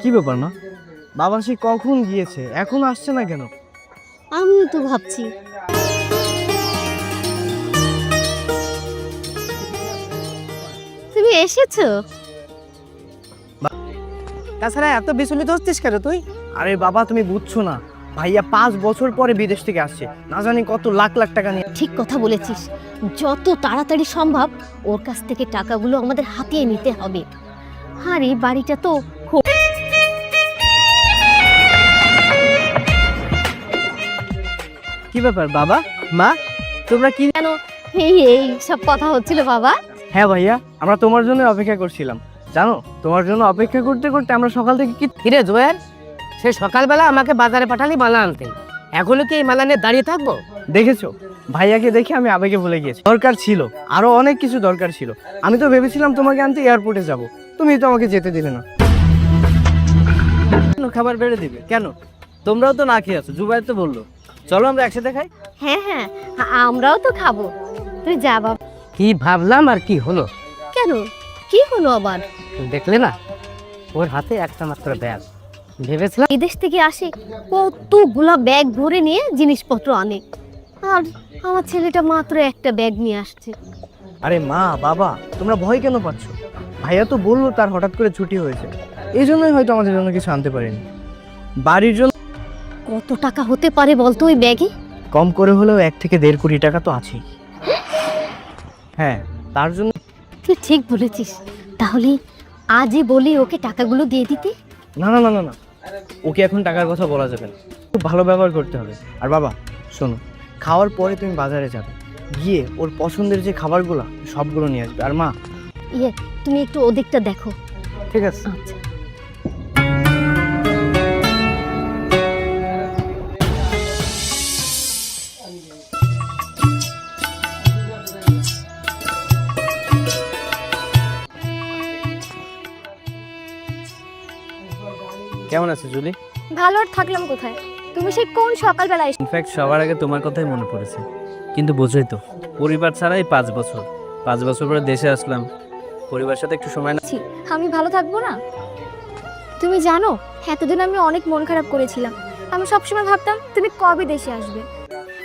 কি ব্যাপার না? বাবা সে কখন গিয়েছে, এখন আসছে না কেন? আমিও তো ভাবছি। তুমি এসেছো? তাছাড়া এত বিচলিত হচ্ছিস কেন তুই? আরে বাবা তুমি বুঝছো না, ভাইয়া 5 বছর পরে বিদেশ থেকে আসছে, না জানি কত লাখ লাখ টাকা নিয়ে। ঠিক কথা বলেছিস, যত তাড়াতাড়ি সম্ভব ওর কাছ থেকে টাকাগুলো আমাদের হাতিয়ে নিতে হবে। আর এই বাড়িটা তো কি ব্যাপার বাবা মা, তোমরা কি? কেন এই এই সব কথা হচ্ছিল বাবা? হ্যাঁ ভাইয়া, আমরা তোমার জন্য অপেক্ষা করছিলাম। জানো, তোমার জন্য অপেক্ষা করতে করতে আমরা সকাল থেকে কি। কিরে জোয়েল, সে সকালবেলা আমাকে বাজারে পাঠালি মালা আনতে, এখনো কি এই মালা নিয়ে দাঁড়িয়ে থাকবো? দেখেছো, ভাইয়াকে দেখে আমি আবেগে ভুলে গিয়েছি। দরকার ছিল, আরো অনেক কিছু দরকার ছিল। আমি তো ভেবেছিলাম তোমাকে আনতে এয়ারপোর্টে যাব, তুমি তো আমাকে যেতে দিলে না। খাবার বেড়ে দিবে কেন? তোমরাও তো না খেয়ে আছো, জুবাই তো বললো চলো আমরা একসাথে খাই। হ্যাঁ হ্যাঁ, আমরাও তো খাবো। তুই যা বাবা। কি ভাবলাম আর কি হলো? কেন, কি হলো আবার? দেখলে না, ওর হাতে একটা মাত্র ব্যাগ। ভেবেছিলাম বিদেশ থেকে আসে কতগুলা ব্যাগ ভরে নিয়ে জিনিসপত্র আনে, আর আমার ছেলেটা মাত্র একটা ব্যাগ নিয়ে আসছে। আরে মা বাবা, তোমরা ভয় কেন পাচ্ছ? ভাইয়া তো বললো তার হঠাৎ করে ছুটি হয়েছে, এই জন্যই হয়তো আমাদের জন্য কিছু আনতে পারেনি। বাড়ির জন্য কত টাকা হতে পারে বলতো ওই ব্যাগে? কম করে হলেও 1 থেকে 1.5 কোটি টাকা তো আছেই। হ্যাঁ, তার জন্য। তুই ঠিক বলেছিস, তাহলে আজই বলি ওকে টাকাগুলো দিয়ে দিতে। না না না না না, ওকে এখন টাকার কথা বলা যাবে না, খুব ভালো ব্যবহার করতে হবে। আর বাবা শোনো, খাওয়ার পরে তুমি বাজারে যাবে, গিয়ে ওর পছন্দের যে খাবারগুলো সবগুলো নিয়ে আসবে। আর মা, ইয়ে, তুমি একটু ওদিকটা দেখো। ঠিক আছে। আচ্ছা। কেমন আছে জুলি? ভালো আর থাকলাম কোথায়, তুমি সেই কোন সকালবেলা এসে। ইনফ্যাক্ট সবার আগে তোমার কথাই মনে পড়েছে, কিন্তু বোঝোই তো পরিবার ছাড়াই 5 বছর পরে দেশে আসলাম, পরিবারের সাথে একটু সময় না। আমি ভালো থাকবো না? তুমি জানো, এতদিন আমি অনেক মন খারাপ করেছিলাম। আমি সবসময় ভাবতাম তুমি কবে দেশে আসবে।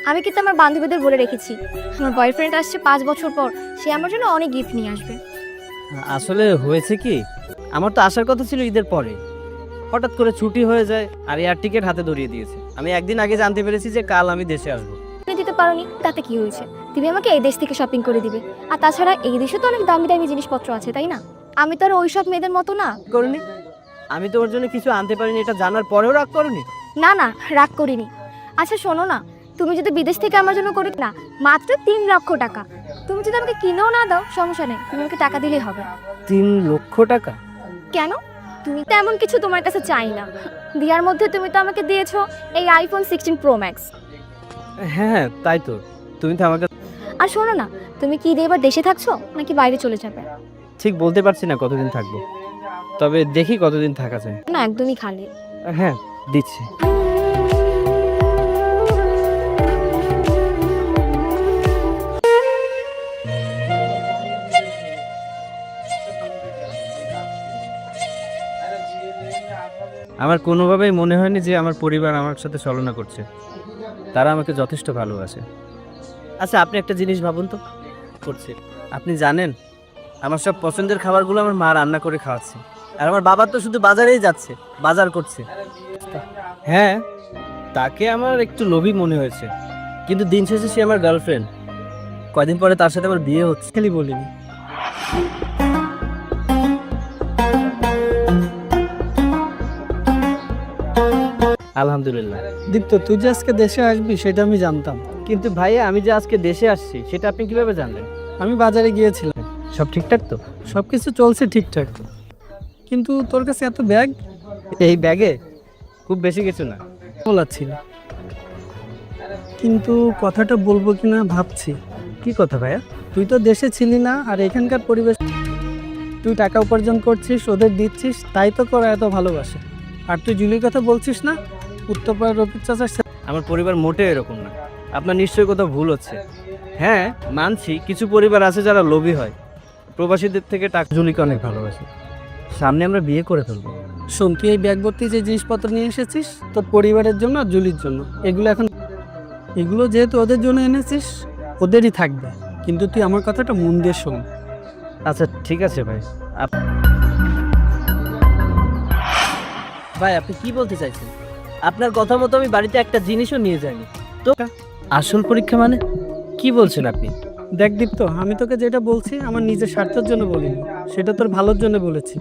আমি কিন্তু আমার বান্ধবীদের বলে রেখেছি, আমার বয়ফ্রেন্ড আসছে 5 বছর পর, সে আমার জন্য অনেক গিফট নিয়ে আসবে। আসলে হয়েছে কি, আমার তো আসার কথা ছিল ঈদের পরে, হঠাৎ করে ছুটি হয়ে যায় আর এয়ার টিকিট হাতে ধরিয়ে দিয়েছে। আমি একদিন আগে জানতে পেরেছি যে কাল আমি দেশে আসবো। তুমি দিতে পারোনি, তাতে কি হয়েছে? তুমি আমাকে এই দেশ থেকে শপিং করে দিবে। আর তাছাড়া এই দেশে তো অনেক দামি দামি জিনিসপত্র আছে, তাই না? আমি তো আর ওইসব মেয়েদের মতো না। করিনি, আমি তোমার জন্য কিছু আনতে পারিনি এটা জানার পরেও রাগ করনি। না না, রাগ করিনি। আচ্ছা শোনো না, তুমি যদি বিদেশ থেকে আমার জন্য করি না, মাত্র 3 লক্ষ টাকা। তুমি যদি আমাকে কিনেও না দাও সমস্যা নেই, তুমি আমাকে টাকা দিলেই হবে। 3 লক্ষ টাকা? কেন? তুমি তো এমন কিছু তোমার কাছে চাই না, দেওয়ার মধ্যে তুমি তো আমাকে দিয়েছো এই আইফোন 16 প্রো ম্যাক্স। হ্যাঁ তাই তো, তুমি তো আমাকে। আর শোনো না, তুমি কি দিয়ে এবার দেশে থাকছো নাকি বাইরে চলে যাবে? ঠিক বলতে পারছি না কতদিন থাকবো, তবে দেখি কতদিন থাকা যায়। না একদমই খালি। হ্যাঁ দিচ্ছি। আমার কোনোভাবেই মনে হয়নি যে আমার পরিবার আমার সাথে ছলনা করছে, তারা আমাকে যথেষ্ট ভালোবাসে। আচ্ছা আপনি একটা জিনিস ভাবুন তো, করছে আপনি জানেন আমার সব পছন্দের খাবারগুলো আমার মা রান্না করে খাওয়াচ্ছে, আর আমার বাবা তো শুধু বাজারেই যাচ্ছে, বাজার করছে। হ্যাঁ, তাকে আমার একটু লোভী মনে হয়েছে, কিন্তু দিন শেষে সে আমার গার্লফ্রেন্ড। কয়দিন পরে তার সাথে আমার বিয়ে হচ্ছে, খালি বলিনি। আলহামদুলিল্লাহ। দীপ্ত, তুই যে আজকে দেশে আসবি সেটা আমি জানতাম, কিন্তু ভাইয়া আমি যে আজকে দেশে আসছি সেটা আপনি কিভাবে জানলেন? আমি বাজারে গিয়েছিলাম, সব ঠিকঠাক তো? সব কিছু চলছে ঠিকঠাক, কিন্তু তোর কাছে এত ব্যাগ এই ব্যাগে খুব বেশি কিছু না। ছিল, কিন্তু কথাটা বলবো কিনা ভাবছি। কি কথা ভাইয়া? তুই তো দেশে ছিলি না, আর এখানকার পরিবেশ, তুই টাকা উপার্জন করছিস, ওদের দিচ্ছিস, তাই তো করা এত ভালোবাসে। আর তুই জুলির কথা বলছিস না, উত্তরপাড়ার রফিক চাচার আমার পরিবার মোটেও এরকম না, আপনার নিশ্চয়ই কোথাও ভুল হচ্ছে। হ্যাঁ মানছি, কিছু পরিবার আছে যারা লোভী হয়, প্রবাসীদের থেকে টাকা। জুলিকে অনেক ভালোবাসি, সামনে আমরা বিয়ে করে ফেলবো, শোন, তুই এই ব্যাগ ভর্তি যে জিনিসপত্র নিয়ে এসেছিস তোর পরিবারের জন্য আর জুলির জন্য, এগুলো যেহেতু ওদের জন্য এনেছিস ওদেরই থাকবে, কিন্তু তুই আমার কথাটা মন দিয়ে শোন। আচ্ছা ঠিক আছে ভাই। ভাই আপনি কি বলতে চাইছেন? আপনার কথা মতো আমি বাড়িতে একটা জিনিসও নিয়ে যাইনি তো। আসল পরীক্ষা মানে কি বলছেন আপনি? দেখ দীপ্ত, আমি তোকে যেটা বলছি আমার নিজের স্বার্থের জন্য বলিনি, সেটা তোর ভালোর জন্য বলেছি।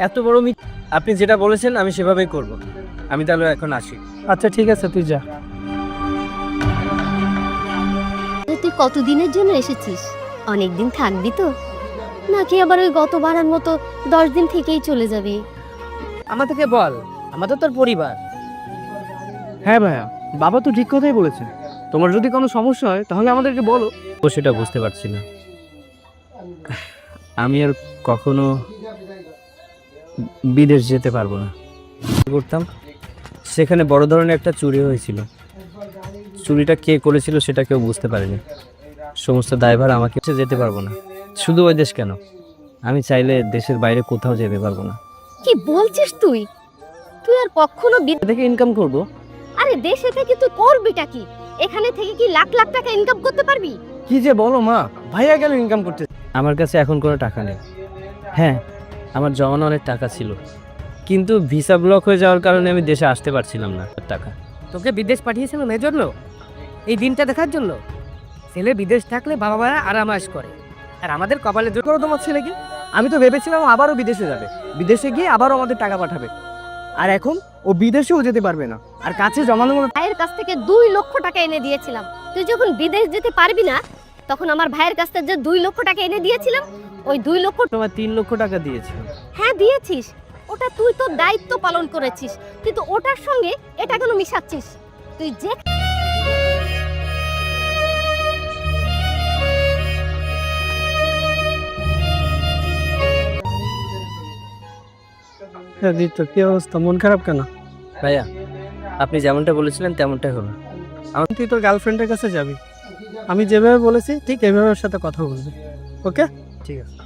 এত বড় আপনি যেটা বলেছেন আমি সেভাবেই করব। আমি তাহলে এখন আসি। আচ্ছা ঠিক আছে, তুই যা। তুই কতদিনের জন্য এসেছিস? অনেক দিন থাকবি তো, নাকি আবার ওই গতবারের মতো 10 দিন থেকেই চলে যাবি? আমাদেরকে বল, আমাদের তোর পরিবার। হ্যাঁ ভাইয়া, বাবা তো ঠিক কথাই বলেছে। তোমার যদি কোনো সমস্যা হয় তাহলে আমাদেরকে বলো। ও সেটা বুঝতে পারছি না। আমি আর কখনো বিদেশ যেতে পারবো না। করতাম সেখানে বড় ধরনের একটা চুরি হয়েছিল। চুরিটা কে করেছিল সেটা কেউ বুঝতে পারেনি। সমস্ত দায়ভার আমাকে, যেতে পারবো না। শুধু ওই দেশ কেন, আমি চাইলে দেশের বাইরে কোথাও যেতে পারবো না। কি বলছিস তুই? তুই আর কখনো দেখে ইনকাম করব? আরে দেশে থেকে তুই করবিটা কি? এখানে থেকে কি লাখ লাখ টাকা ইনকাম করতে পারবি? কি যে বলো মা, ভাইয়া গেল ইনকাম করতে। আমার কাছে এখন কোনো টাকা নেই। হ্যাঁ, আমার জমানো অনেক টাকা ছিল, কিন্তু ভিসা ব্লক হয়ে যাওয়ার কারণে আমি দেশে আসতে পারছিলাম না। টাকা তোকে বিদেশ পাঠিয়েছিলাম এজন্য, এই দিনটা দেখার জন্য। ছেলে বিদেশ থাকলে বাবা মারা আরামাস করে, আর আমাদের কপালে জোর করো তোমার ছেলেকে। আমি তো ভেবেছিলাম আবারও বিদেশে যাবে, বিদেশে গিয়ে আবারও আমাদের টাকা পাঠাবে। আর এখন ও বিদেশেও যেতে পারবে না, আর কাছে জমানো ভাইয়ের কাছ থেকে 2 লক্ষ টাকা এনে দিয়েছিলাম। তুই যখন বিদেশ যেতে পারবি না, তখন আমার ভাইয়ের কাছ থেকে যে 2 লক্ষ টাকা এনে দিয়েছিলাম, ওই 2 লক্ষ তোমার 3 লক্ষ টাকা দিয়েছিল। হ্যাঁ দিয়েছিস। ওটা তুই তোর দায়িত্ব পালন করেছিস, কিন্তু ওটার সঙ্গে এটা কেন মিশাচ্ছিস? তুই যে হ্যাঁ দীপ্ত, কি অবস্থা? মন খারাপ কেন? ভাইয়া আপনি যেমনটা বলেছিলেন তেমনটাই হলো। তুই তোর গার্লফ্রেন্ডের কাছে যাবি, আমি যেভাবে বলেছি ঠিক এইভাবে ওর সাথে কথা বলবি, ওকে? ঠিক আছে,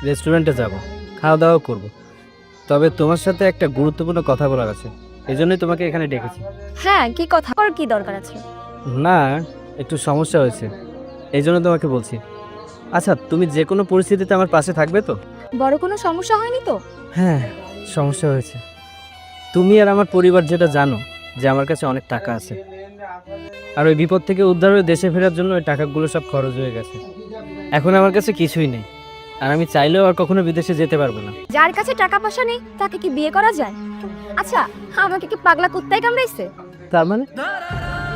রেস্টুরেন্টে যাব, খাওয়া দাওয়া করব। তবে তোমার সাথে একটা গুরুত্বপূর্ণ কথা বলার আছে, এই জন্যই তোমাকে এখানে ডেকেছি। হ্যাঁ, কি কথা? আর কি দরকার আছে? না, একটু সমস্যা হয়েছে, এই জন্য তোমাকে বলছি। আচ্ছা, তুমি যে কোনো পরিস্থিতিতে আমার পাশে থাকবে তো? বড় কোনো সমস্যা হয়নি তো? হ্যাঁ, সমস্যা হয়েছে। তুমি আর আমার পরিবার যেটা জানো যে আমার কাছে অনেক টাকা আছে, আর ওই বিপদ থেকে উদ্ধার হয়ে দেশে ফেরার জন্য ওই টাকাগুলো সব খরচ হয়ে গেছে। এখন আমার কাছে কিছুই নেই, আর আমি চাইলেও আর কখনো বিদেশে যেতে পারবো না। যার কাছে টাকা পয়সা নেই তাকে কি বিয়ে করা যায়? আচ্ছা, আমাকে কি পাগলা কুত্তায় কামড়াইছে? তার মানে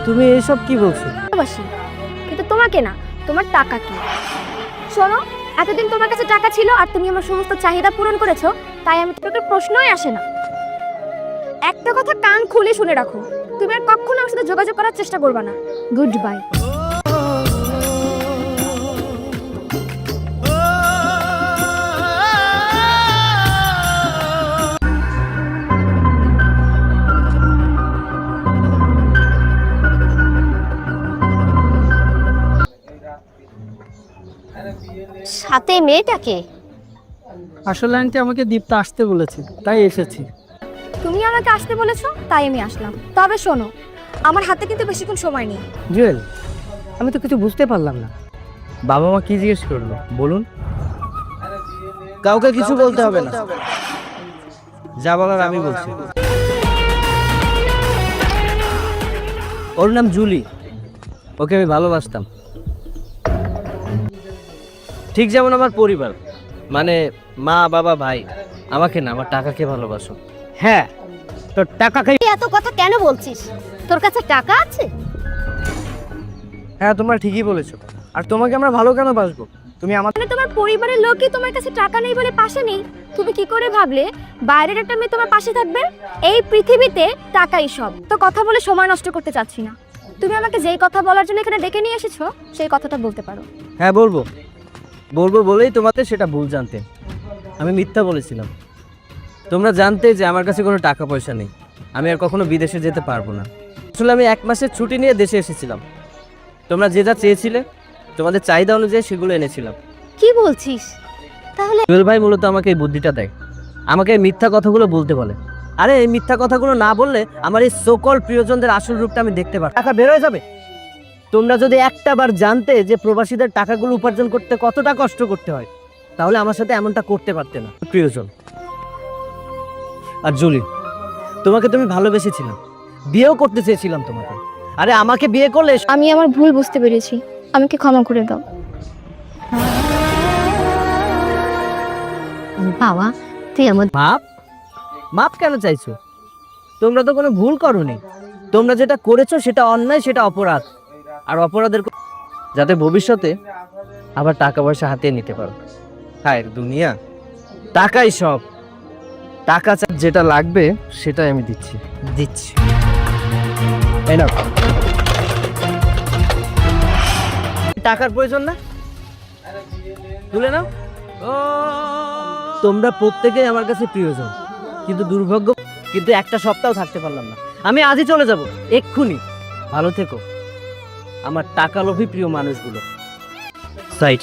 তুমি এইসব কি বলছো? ভালোবাসি, কিন্তু তোমাকে না, তোমার টাকা কি? শোনো, এতদিন তোমার কাছে টাকা ছিল আর তুমি আমার সমস্ত চাহিদা পূরণ করেছো, তাই আমি তোমাকে প্রশ্নই আসে না। একটা কথা কান খুলে শুনে রাখো, তুমি আর কখনো আমার সাথে যোগাযোগ করার চেষ্টা করবে না। Good bye. সাথে মেয়েটাকে আসলে আন্টি আমাকে দীপ্ত আসতে বলেছে, তাই এসেছি। তুমি আমাকে আসতে বলেছো, তাই আমি আসলাম। তবে শোনো, আমার হাতে কিন্তু বেশিক্ষণ সময় নেই। জুয়েল, আমি তো কিছু বুঝতে পারলাম না। বাবা মা কি জিজ্ঞেস করলো বলুন? কাউকে কিছু বলতে হবে না, যা বলার আমি বলছি। ওর নাম জুলি, ওকে আমি ভালোবাসতাম, ঠিক যেমন আমার পরিবার, মানে মা বাবা ভাই আমাকে না, আমার টাকাকে ভালোবাসো। হ্যাঁ তোর টাকা খাই। তুই এত কথা কেন বলছিস? তোর কাছে টাকা আছে? হ্যাঁ তোমরা ঠিকই বলেছো, আর তোমাকে আমরা ভালো কেন বাসবো? তুমি আমার মানে তোমার পরিবারের লোকই তোমার কাছে টাকা নেই বলে পাশে নেই? তুমি কি করে ভাবলে বাইরের একটা মেয়ে তোমার পাশে থাকবে? এই পৃথিবীতে টাকাই সব। তো কথা বলে সময় নষ্ট করতে চাচ্ছি না। তুমি আমাকে যেই কথা বলার জন্য এখানে ডেকে নিয়ে এসেছো, সেই কথাটা বলতে পারো। হ্যাঁ বলবো, বলবো বলেই তোমাদের সেটা ভুল জানতে। আমি মিথ্যা বলেছিলাম। তোমরা জানতে যে আমার কাছে কোনো টাকা পয়সা নেই, আমি আর কখনো বিদেশে যেতে পারবো না। আসলে আমি 1 মাসের ছুটি নিয়ে দেশে এসেছিলাম, তোমরা যে যা চেয়েছিলে তোমাদের চাহিদা অনুযায়ী সেগুলো এনেছিলাম। কি বলছিস? তাহলে জুয়েল ভাই মূলত আমাকে এই বুদ্ধিটা দেয়, আমাকে এই মিথ্যা কথাগুলো বলতে বলে। আরে এই মিথ্যা কথাগুলো না বললে আমার এই সকল প্রিয়জনদের আসল রূপটা আমি দেখতে পারবো, টাকা বের হয়ে যাবে। তোমরা যদি একটা বার জানতে যে প্রবাসীদের টাকাগুলো উপার্জন করতে কতটা কষ্ট করতে হয়, তাহলে আমার সাথে এমনটা করতে পারতে না। প্রিয়জন আর জুলি, তোমাকে তুমি ভালোবেসেছিলাম, বিয়েও করতে চেয়েছিলাম তোমাকে। আরে আমাকে বিয়ে করলে আমি আমার ভুল বুঝতে পেরেছি, আমাকে ক্ষমা করে দাও। বাবা, তুই আমার মাপ মাপ কেন চাইছো? তোমরা তো কোনো ভুল করোনি। তোমরা যেটা করেছো সেটা অন্যায়, সেটা অপরাধ। আর অপরাধের যাতে ভবিষ্যতে আবার টাকা পয়সা হাতিয়ে নিতে পারো। হায় দুনিয়া, টাকাই সব। টাকা যেটা লাগবে সেটাই আমি দিচ্ছি। এই নাও। টাকার প্রয়োজন না, তুলে নাও। তোমরা প্রত্যেকেই আমার কাছে প্রিয়জন, কিন্তু দুর্ভাগ্য, কিন্তু একটা সপ্তাহ থাকতে পারলাম না। আমি আজই চলে যাব, এক্ষুনি। ভালো থেকো আমার টাকা লোভী প্রিয় মানুষগুলো। সাইড।